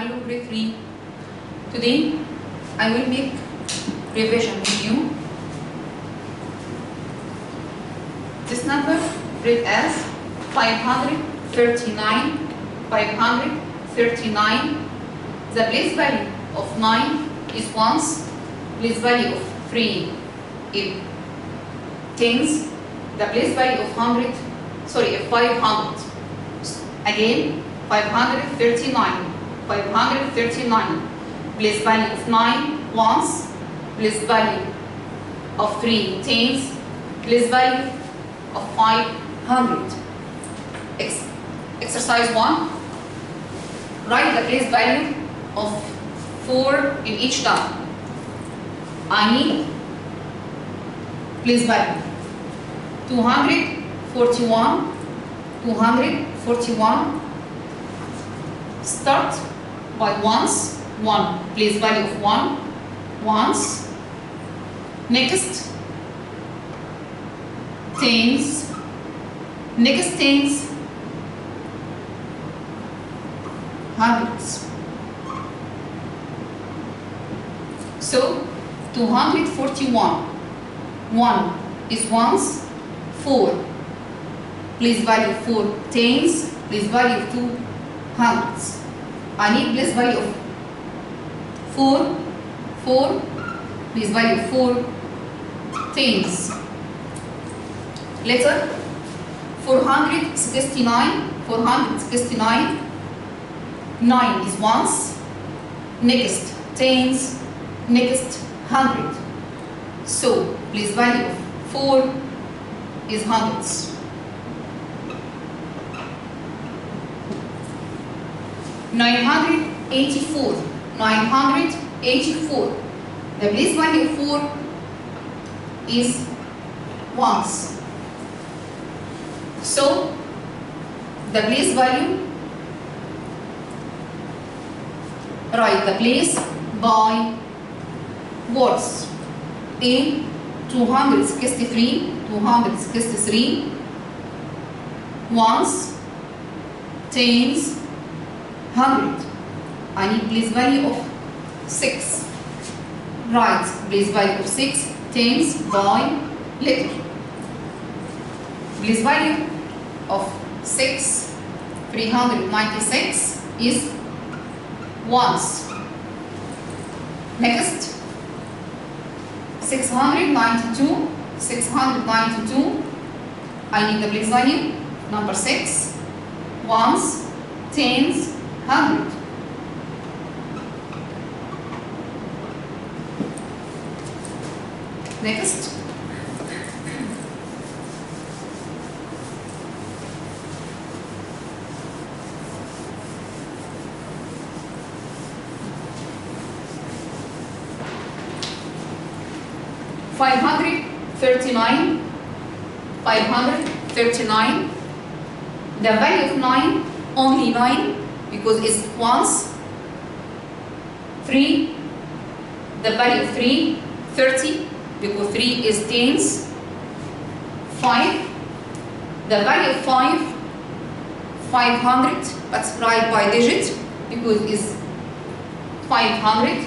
Hello grade 3. Today I will make revision with you. This number read as 539. 539. The place value of 9 is ones. Place value of 3 is tens. The place value of 500. Again, 539. 539. Place value of 9 ones. Place value of 3 tens. Place value of 500. Exercise 1. Write the place value of 4 in each term. I need place value 241. 241. Start by ones. 1. Place value of 1. Ones. Next tens. Next tens. Hundreds. So 241. 1 is ones. 4. Place value 4 tens. Place value of 2 hundreds. I need place value of 4. 4. Place value of 4 tens. Letter 469. 469. 9 is ones. Next tens. Next 100. So place value of 4 is hundreds. 984. 984. The place value of 4 is ones. So the place value, write the place by words. A 263. 263. Ones. Tens. 100. I need place value of 6. Write place value of 6 tens by letter. Place value of 6, 396 is ones. Next 692. 692. I need the place value number 6. Ones, tens, 100. Next 539. 539. The value of 9, only 9, because it's ones. 3. The value of 3, 30, because 3 is tens. 5. The value of 5, 500, but write by digit, because it's 500.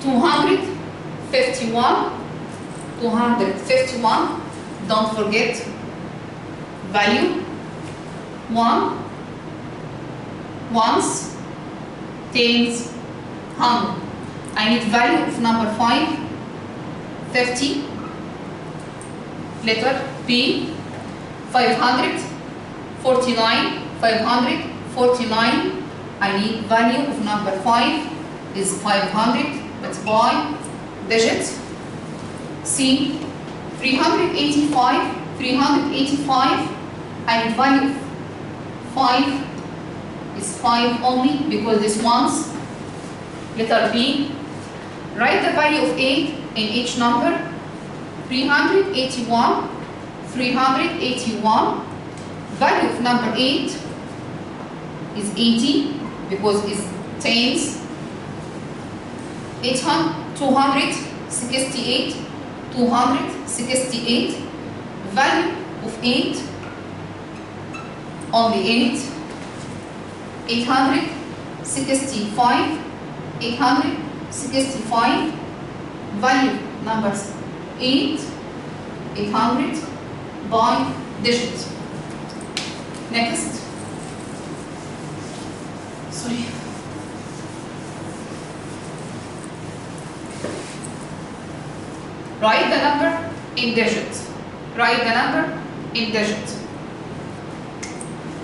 251. 251. Don't forget value. 1. Ones. Tens. 100. I need value of number 5. 50. Letter B. 549. 549. I need value of number 5 is 500, but by digit. C. 385. 385. I need value 5 is 5 only, because this ones. Letter B. Write the value of 8 in each number. 381. 381. Value of number 8 is 80, because it's tens. 268. 268. Value of 8, only 8. 865, 865, value numbers 8, 800 by digits. Next. Sorry. Write the number in digits. Write the number in digits.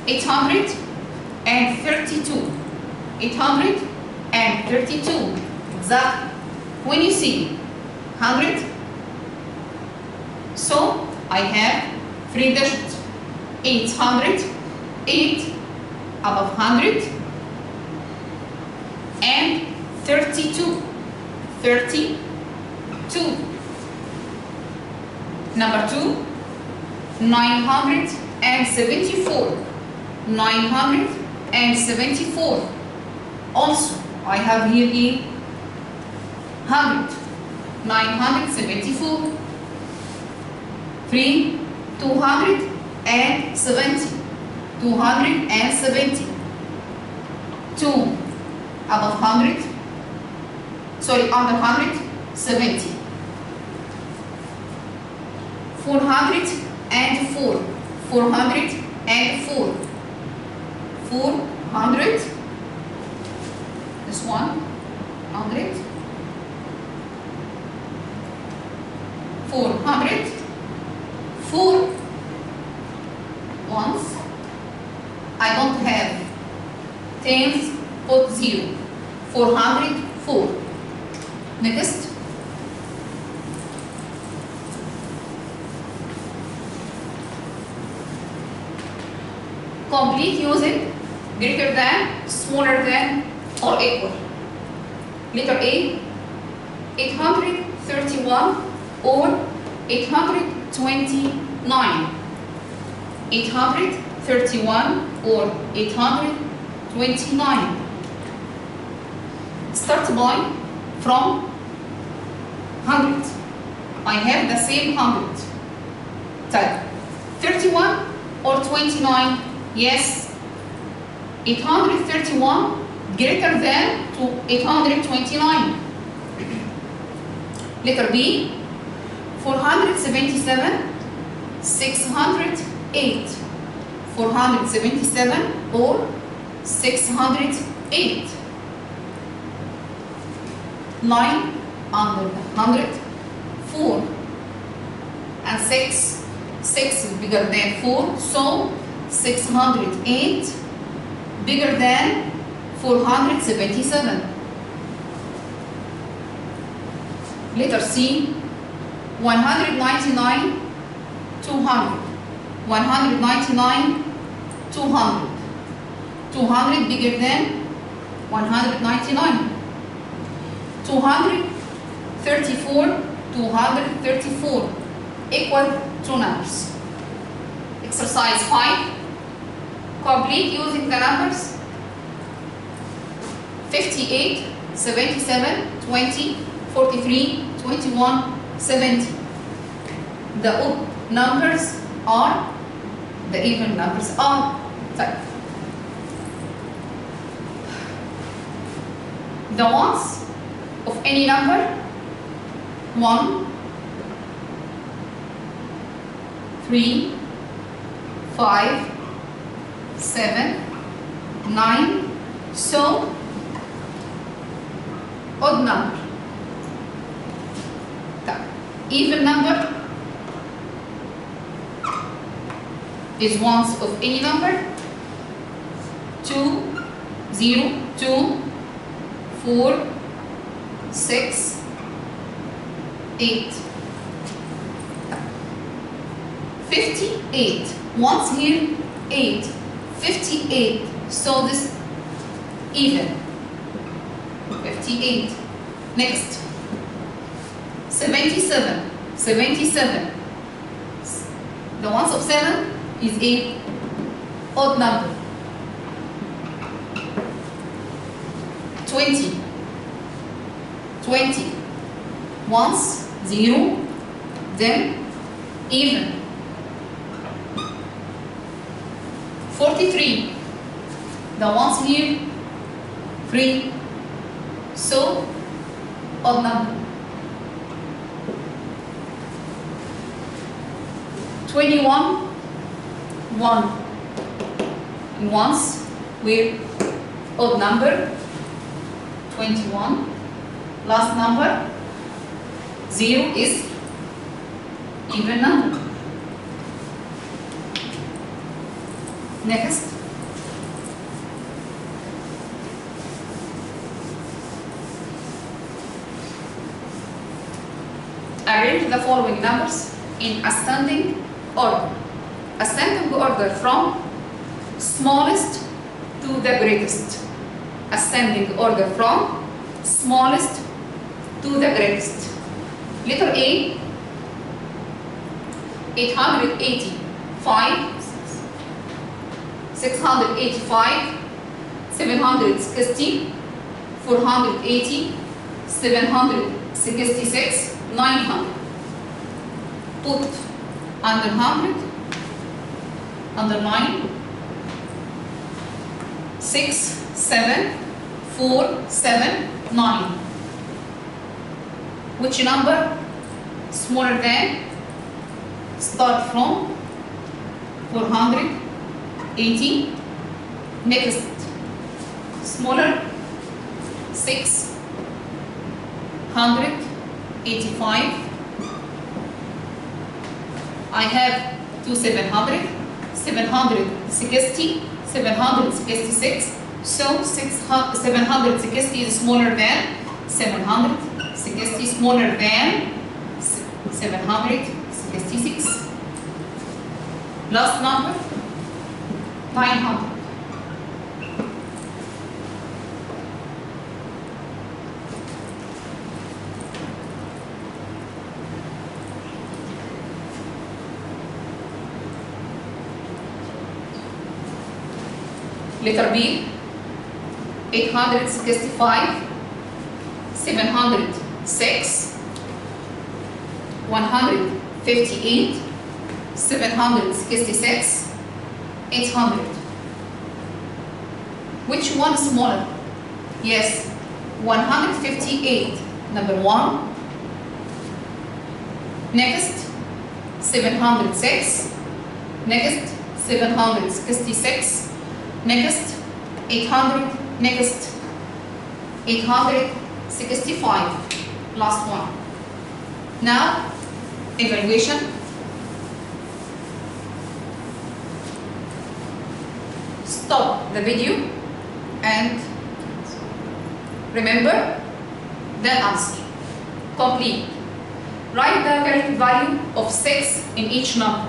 832. 832. Exactly. When you see 100, so I have 3 digits. 800, 8 above 100, and 32. 32. Number 2, 974. 974. Also, I have here a 100. 974. 3, 270. 270. 2 above 100. Sorry, under 100. 70. 404. 404. 400. This one. 100. 400. 4 ones. I don't have tens, put 0. 404. Next. Complete using greater than, smaller than, or equal. Letter A, 831 or 829. 831 or 829. Start by from 100. I have the same 100. Type 31 or 29. Yes, 831 greater than to 829. Letter B, 477, 608. 477 or 608. 9 under 100, 4 and 6. 6 is bigger than 4, so 608 bigger than 477. Letter C, 199, 200. 199, 200. 200 bigger than 199. 234, 234 equal to numbers. Exercise 5. Complete using the numbers 58, 77, 20, 43, 21, 70. The odd numbers are, the even numbers are. Sorry. The ones of any number 1, 3, 5, 7, 9, so odd number. The even number is ones of any number 2, 0, 2, 4, 6, 8. 58. Once here 8. 58. So this even. 58. Next. 77. 77. The ones of 7 is a odd number. 20. 20. Once 0, then even. 43. The ones here 3. So odd number. 21 1 and ones with odd number. 21 last number 0 is even number. Next, arrange the following numbers in ascending order. Ascending order from smallest to the greatest. Ascending order from smallest to the greatest. Letter A, 885, 685, 760, 480, 766, 900. Put under 100, underline 6, 7, 4, 7, 9. Which number smaller than? Start from 480. Next, smaller 685. I have 700, 760, 766. So 760 is smaller than 760, smaller than 766. Last number 900. Letter B, 865, 706, 158, 766, 800. Which one is smaller? Yes, 158, number 1. Next, 706. Next, 766. Next, 800. Next, 865. Last one. Now, evaluation. Stop the video and remember, then answer. Complete. Write the relative value of 6 in each number.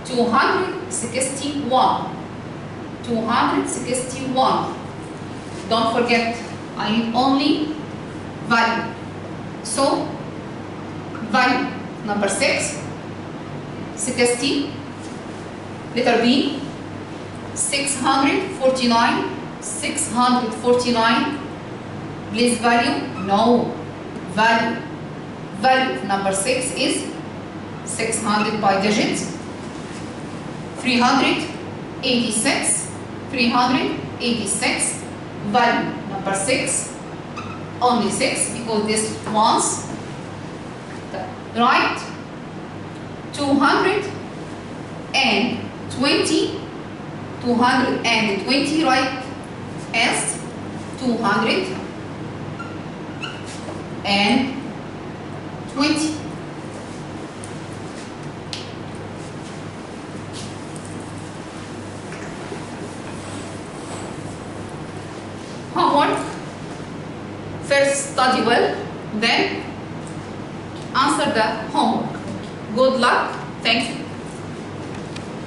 261. 261. Don't forget, I need only value. So, value number 6, 60. Letter B, 649. 649. Please value? No. Value. Value number 6 is 600 by digits. 386. 386. Value number 6. Only 6 because this once. Right? 220. 220, right? As 220. Homework. First study well, then answer the homework. Good luck. Thank you.